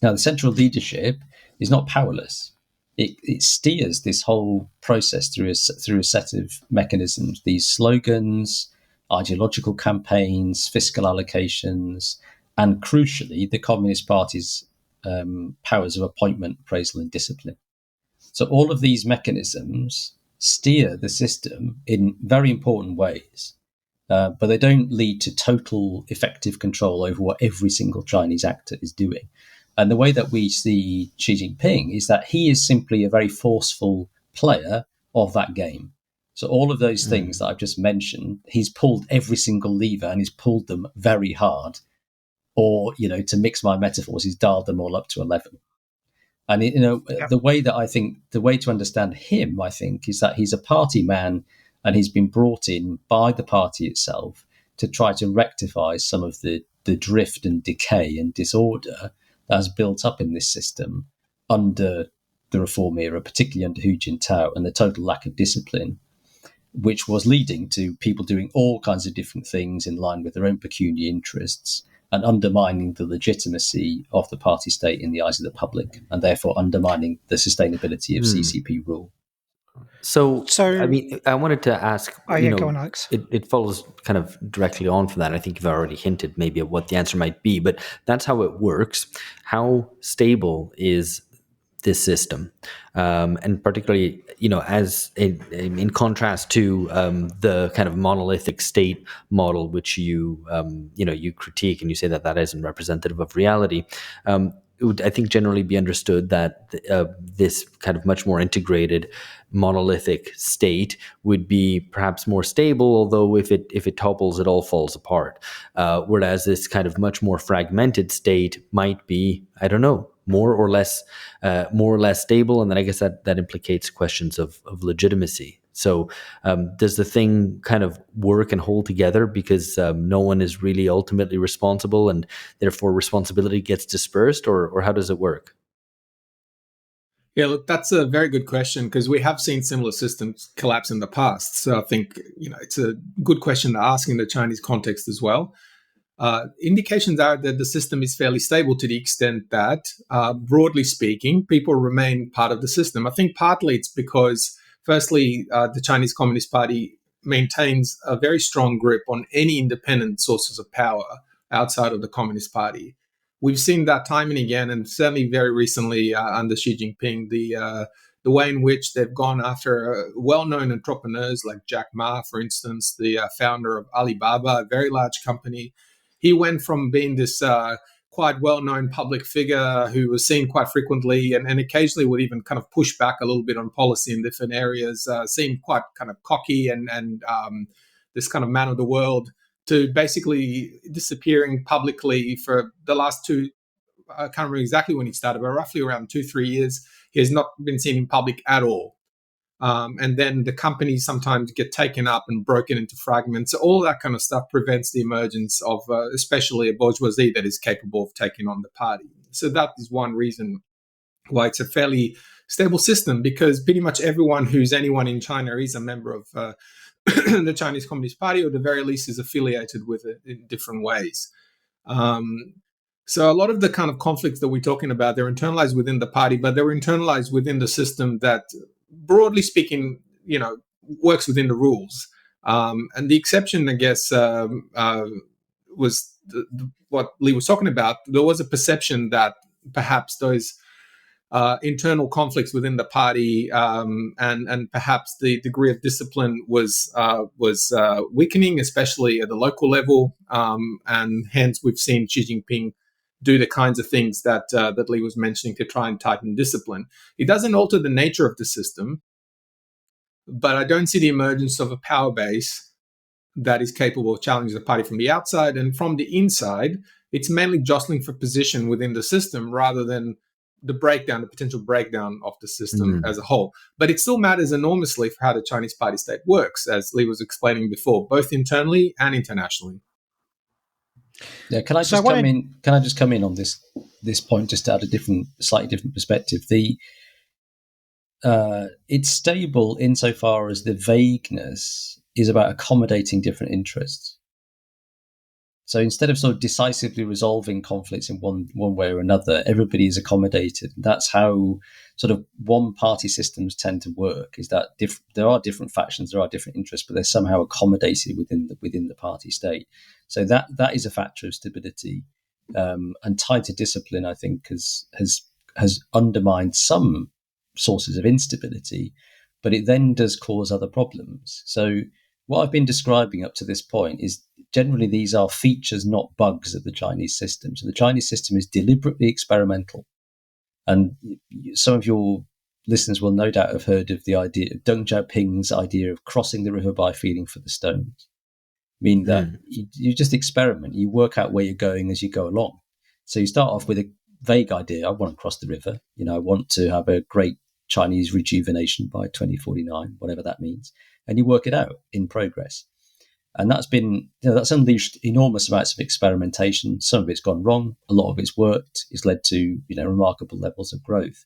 Now, the central leadership is not powerless. It steers this whole process through a set of mechanisms, these slogans, ideological campaigns, fiscal allocations, and crucially, the Communist Party's powers of appointment, appraisal, and discipline. So all of these mechanisms steer the system in very important ways, but they don't lead to total effective control over what every single Chinese actor is doing. And the way that we see Xi Jinping is that he is simply a very forceful player of that game. So all of those things that I've just mentioned, he's pulled every single lever and he's pulled them very hard. Or, to mix my metaphors, he's dialed them all up to 11. And, the way to understand him, I think, is that he's a party man and he's been brought in by the party itself to try to rectify some of the drift and decay and disorder that has built up in this system under the reform era, particularly under Hu Jintao, and the total lack of discipline, which was leading to people doing all kinds of different things in line with their own pecuniary interests and undermining the legitimacy of the party state in the eyes of the public, and therefore undermining the sustainability of CCP rule. So I mean, I wanted to ask, go on, Alex. It follows kind of directly on from that. I think you've already hinted maybe at what the answer might be, but that's how it works. How stable is this system? And particularly, as in contrast to the kind of monolithic state model, which you critique and you say that isn't representative of reality. It would, I think, generally be understood that this kind of much more integrated monolithic state would be perhaps more stable, although if it topples, it all falls apart. Whereas this kind of much more fragmented state might be, I don't know, more or less stable, and then I guess that implicates questions of legitimacy. So does the thing kind of work and hold together because no one is really ultimately responsible and therefore responsibility gets dispersed, or how does it work? Yeah, look, that's a very good question because we have seen similar systems collapse in the past. So I think, it's a good question to ask in the Chinese context as well. Indications are that the system is fairly stable to the extent that, broadly speaking, people remain part of the system. I think partly it's because, firstly, the Chinese Communist Party maintains a very strong grip on any independent sources of power outside of the Communist Party. We've seen that time and again, and certainly very recently under Xi Jinping, the way in which they've gone after well-known entrepreneurs like Jack Ma, for instance, the founder of Alibaba, a very large company. He went from being this quite well-known public figure who was seen quite frequently and occasionally would even kind of push back a little bit on policy in different areas, seemed quite kind of cocky and this kind of man of the world, to basically disappearing publicly for the last I can't remember exactly when he started, but roughly around 2-3 years, he has not been seen in public at all. And then the companies sometimes get taken up and broken into fragments. So all that kind of stuff prevents the emergence of especially a bourgeoisie that is capable of taking on the party. So that is one reason why it's a fairly stable system, because pretty much everyone who's anyone in China is a member of the Chinese Communist Party, or at the very least is affiliated with it in different ways. So a lot of the kind of conflicts that we're talking about, they're internalized within the party, but they're internalized within the system that, broadly speaking, works within the rules. And the exception, I guess, was what Lee was talking about. There was a perception that perhaps those internal conflicts within the party and perhaps the degree of discipline was weakening, especially at the local level. And hence, we've seen Xi Jinping do the kinds of things that Lee was mentioning to try and tighten discipline. It doesn't alter the nature of the system, but I don't see the emergence of a power base that is capable of challenging the party from the outside. And from the inside, it's mainly jostling for position within the system rather than the potential breakdown of the system as a whole. But it still matters enormously for how the Chinese party state works, as Lee was explaining before, both internally and internationally. Yeah, can I just come in on this point just to add a slightly different perspective? It's stable insofar as the vagueness is about accommodating different interests. So instead of sort of decisively resolving conflicts in one way or another, everybody is accommodated. That's how sort of one-party systems tend to work, is that there are different factions, there are different interests, but they're somehow accommodated within the party state. So that is a factor of stability. And tied to discipline, I think, has undermined some sources of instability, but it then does cause other problems. So what I've been describing up to this point is generally these are features, not bugs of the Chinese system. So the Chinese system is deliberately experimental. And some of your listeners will no doubt have heard of the idea of Deng Xiaoping's idea of crossing the river by feeling for the stones. Meaning that you just experiment, you work out where you're going as you go along. So you start off with a vague idea. I want to cross the river. I want to have a great Chinese rejuvenation by 2049, whatever that means. And you work it out in progress. And that's been, that's unleashed enormous amounts of experimentation. Some of it's gone wrong. A lot of it's worked. It's led to, remarkable levels of growth.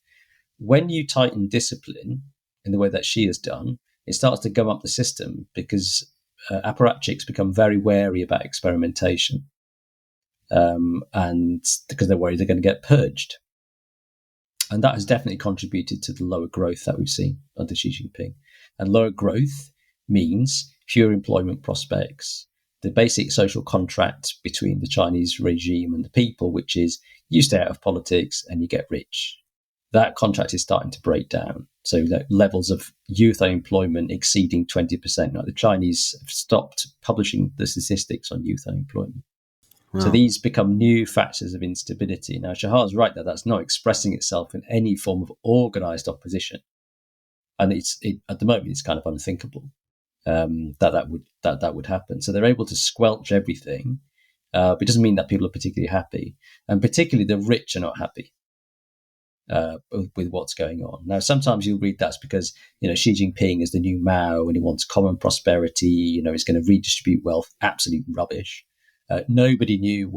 When you tighten discipline in the way that Xi has done, it starts to gum up the system because apparatchiks become very wary about experimentation. And because they're worried they're going to get purged. And that has definitely contributed to the lower growth that we've seen under Xi Jinping. And lower growth means fewer employment prospects. The basic social contract between the Chinese regime and the people, which is you stay out of politics and you get rich. That contract is starting to break down. So that levels of youth unemployment exceeding 20%. Now, the Chinese have stopped publishing the statistics on youth unemployment. Wow. So these become new factors of instability. Now, Shahar's right that that's not expressing itself in any form of organized opposition. And at the moment, it's kind of unthinkable that would happen. So they're able to squelch everything, but it doesn't mean that people are particularly happy. And particularly the rich are not happy with what's going on. Now, sometimes you'll read that's because, Xi Jinping is the new Mao and he wants common prosperity, he's going to redistribute wealth. Absolute rubbish. Nobody knew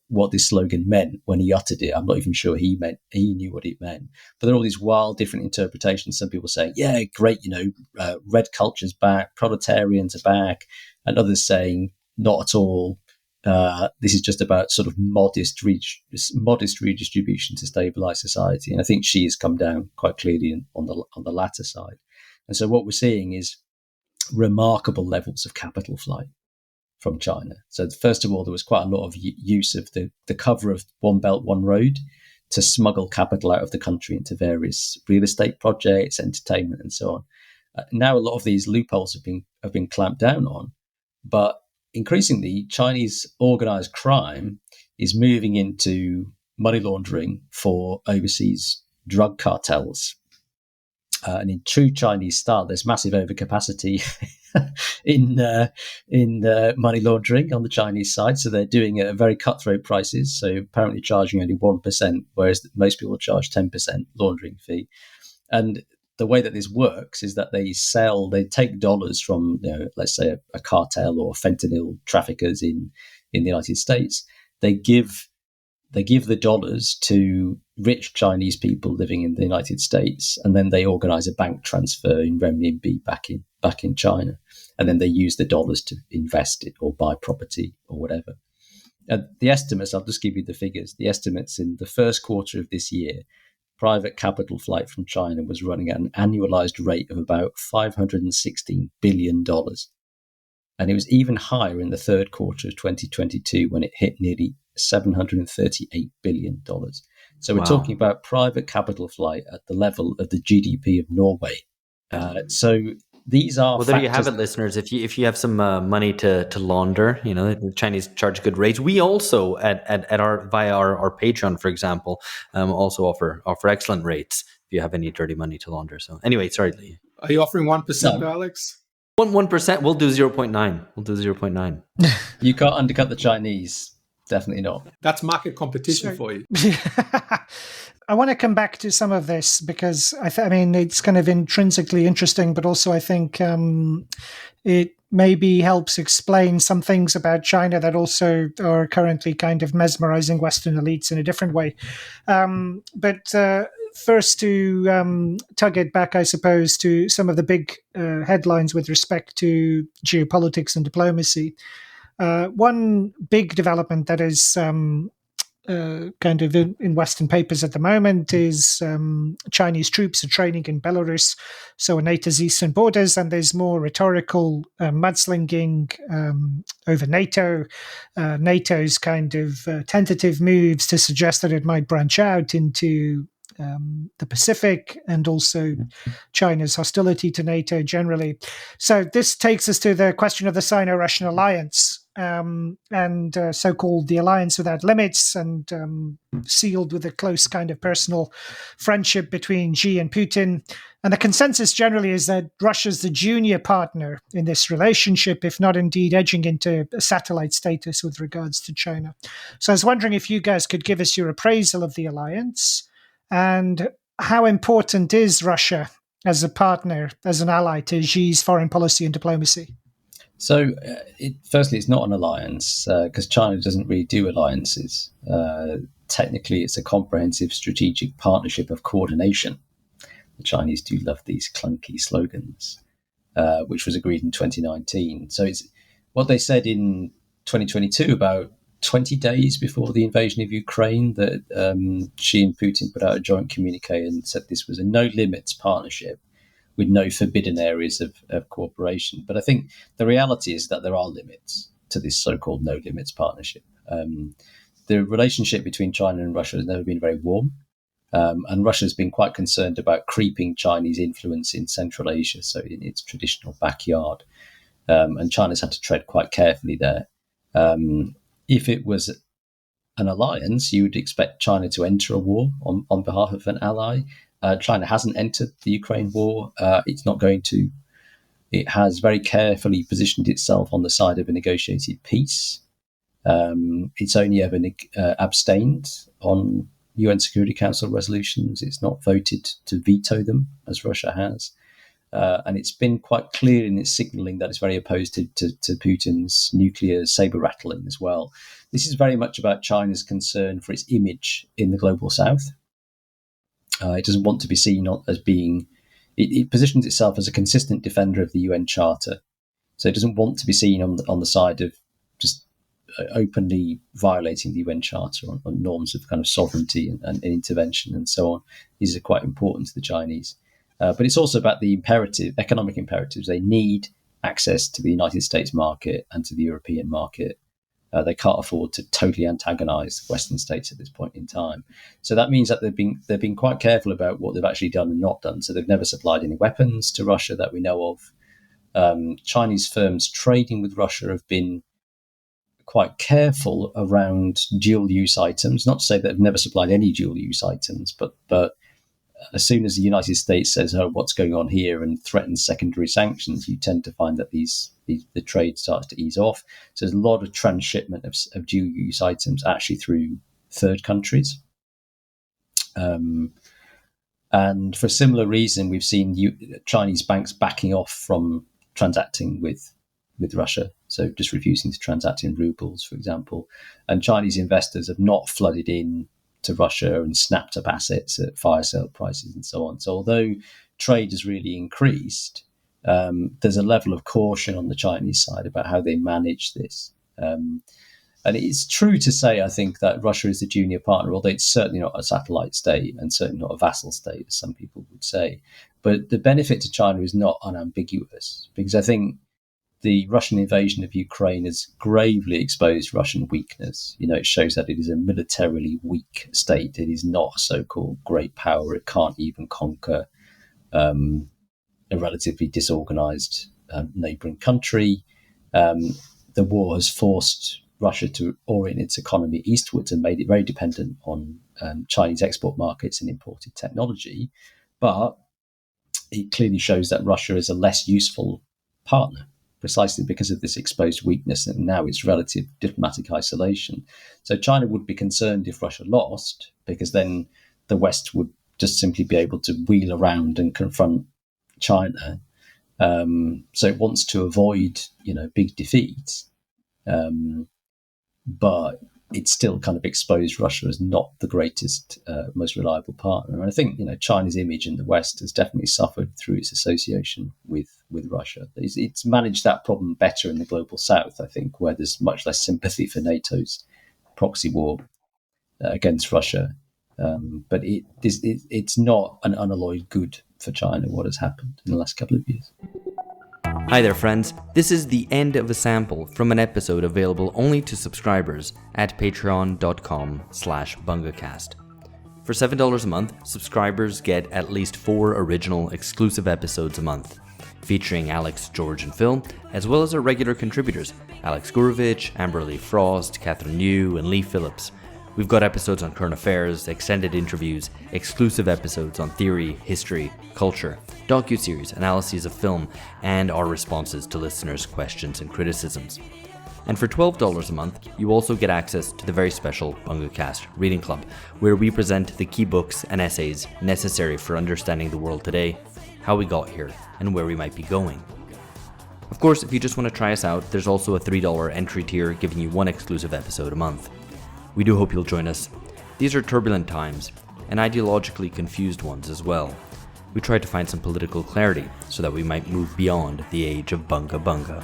what this slogan meant when he uttered it. I'm not even sure he knew what it meant. But there are all these wild different interpretations. Some people saying, yeah, great, red culture's back, proletarians are back, and others saying, not at all. This is just about sort of modest redistribution to stabilize society. And I think Xi has come down quite clearly on the latter side. And so what we're seeing is remarkable levels of capital flight from China. So first of all, there was quite a lot of use of the cover of One Belt, One Road to smuggle capital out of the country into various real estate projects, entertainment, and so on. Now a lot of these loopholes have been clamped down on, but increasingly Chinese organized crime is moving into money laundering for overseas drug cartels. And in true Chinese style, there's massive overcapacity in money laundering on the Chinese side. So they're doing it at very cutthroat prices. So apparently charging only 1%, whereas most people charge 10% laundering fee. And the way that this works is that they take dollars from, let's say a cartel or fentanyl traffickers in the United States. They give the dollars to rich Chinese people living in the United States, and then they organize a bank transfer in renminbi back in China, and then they use the dollars to invest it or buy property or whatever. The estimates, I'll just give you the figures. The estimates in the first quarter of this year, private capital flight from China was running at an annualized rate of about $516 billion. And it was even higher in the third quarter of 2022 when it hit nearly $738 billion. So we're talking about private capital flight at the level of the GDP of Norway. So these are well. There you have it, listeners. If you have some money to launder, the Chinese charge good rates. We also at our via our Patreon, for example, also offer excellent rates if you have any dirty money to launder. So anyway, sorry. Are you offering 1%, Alex? 1%. We'll do 0.9. We'll do 0.9. You can't undercut the Chinese. Definitely not. That's market competition for you. I want to come back to some of this because I mean it's kind of intrinsically interesting, but also I think it maybe helps explain some things about China that also are currently kind of mesmerizing Western elites in a different way. But first to tug it back, I suppose, to some of the big headlines with respect to geopolitics and diplomacy. One big development that is kind of in Western papers at the moment is Chinese troops are training in Belarus, so on NATO's eastern borders, and there's more rhetorical mudslinging over NATO, NATO's kind of tentative moves to suggest that it might branch out into the Pacific, and also China's hostility to NATO generally. So this takes us to the question of the Sino-Russian alliance, and so-called the alliance without limits, and sealed with a close kind of personal friendship between Xi and Putin. And the consensus generally is that Russia's the junior partner in this relationship, if not indeed edging into a satellite status with regards to China. So I was wondering if you guys could give us your appraisal of the alliance, and how important is Russia as a partner, as an ally to Xi's foreign policy and diplomacy? So, firstly, it's not an alliance because China doesn't really do alliances. Technically, it's a comprehensive strategic partnership of coordination. The Chinese do love these clunky slogans, which was agreed in 2019. So it's what they said in 2022, about 20 days before the invasion of Ukraine, that Xi and Putin put out a joint communique and said this was a no-limits partnership with no forbidden areas of cooperation. But I think the reality is that there are limits to this so-called no-limits partnership. The relationship between China and Russia has never been very warm, and Russia has been quite concerned about creeping Chinese influence in Central Asia, so in its traditional backyard. And China's had to tread quite carefully there. If it was an alliance, you would expect China to enter a war on behalf of an ally. China hasn't entered the Ukraine war. It's not going to. It has very carefully positioned itself on the side of a negotiated peace. It's only ever abstained on UN Security Council resolutions. It's not voted to veto them, as Russia has. And it's been quite clear in its signalling that it's very opposed to Putin's nuclear saber rattling as well. This is very much about China's concern for its image in the global south. It doesn't want to be seen as being... It positions itself as a consistent defender of the UN Charter. So it doesn't want to be seen on the side of just openly violating the UN Charter on norms of kind of sovereignty and intervention and so on. These are quite important to the Chinese. But it's also about the economic imperatives. They need access to the United States market and to the European market. They can't afford to totally antagonize Western states at this point in time. So that means that they've been quite careful about what they've actually done and not done. So they've never supplied any weapons to Russia that we know of. Chinese firms trading with Russia have been quite careful around dual-use items. Not to say that they've never supplied any dual-use items, but as soon as the United States says, "Oh, what's going on here?" and threatens secondary sanctions, you tend to find that the trade starts to ease off. So there's a lot of transshipment of dual-use items actually through third countries. And for a similar reason, we've seen Chinese banks backing off from transacting with Russia, so just refusing to transact in rubles, for example. And Chinese investors have not flooded in to Russia and snapped up assets at fire sale prices and so on. So although trade has really increased, there's a level of caution on the Chinese side about how they manage this. And it's true to say, I think, that Russia is a junior partner, although it's certainly not a satellite state and certainly not a vassal state, as some people would say. But the benefit to China is not unambiguous, because I think the Russian invasion of Ukraine has gravely exposed Russian weakness. It shows that it is a militarily weak state. It is not a so-called great power. It can't even conquer a relatively disorganized neighboring country. The war has forced Russia to orient its economy eastwards and made it very dependent on Chinese export markets and imported technology. But it clearly shows that Russia is a less useful partner, precisely because of this exposed weakness and now its relative diplomatic isolation. So China would be concerned if Russia lost, because then the West would just simply be able to wheel around and confront China. So it wants to avoid, big defeats. But it still kind of exposed Russia as not the greatest, most reliable partner. And I think, China's image in the West has definitely suffered through its association with Russia. It's managed that problem better in the global South, I think, where there's much less sympathy for NATO's proxy war against Russia. But it's not an unalloyed good for China, what has happened in the last couple of years. Hi there, friends. This is the end of a sample from an episode available only to subscribers at patreon.com/bungacast. For $7 a month, subscribers get at least 4 original exclusive episodes a month, featuring Alex, George, and Phil, as well as our regular contributors, Alex Gurovich, Amberly Frost, Catherine New, and Lee Phillips. We've got episodes on current affairs, extended interviews, exclusive episodes on theory, history, culture, docuseries, analyses of film, and our responses to listeners' questions and criticisms. And for $12 a month, you also get access to the very special BungaCast Reading Club, where we present the key books and essays necessary for understanding the world today, how we got here, and where we might be going. Of course, if you just want to try us out, there's also a $3 entry tier giving you 1 exclusive episode a month. We do hope you'll join us. These are turbulent times, and ideologically confused ones as well. We try to find some political clarity so that we might move beyond the age of bunga bunga.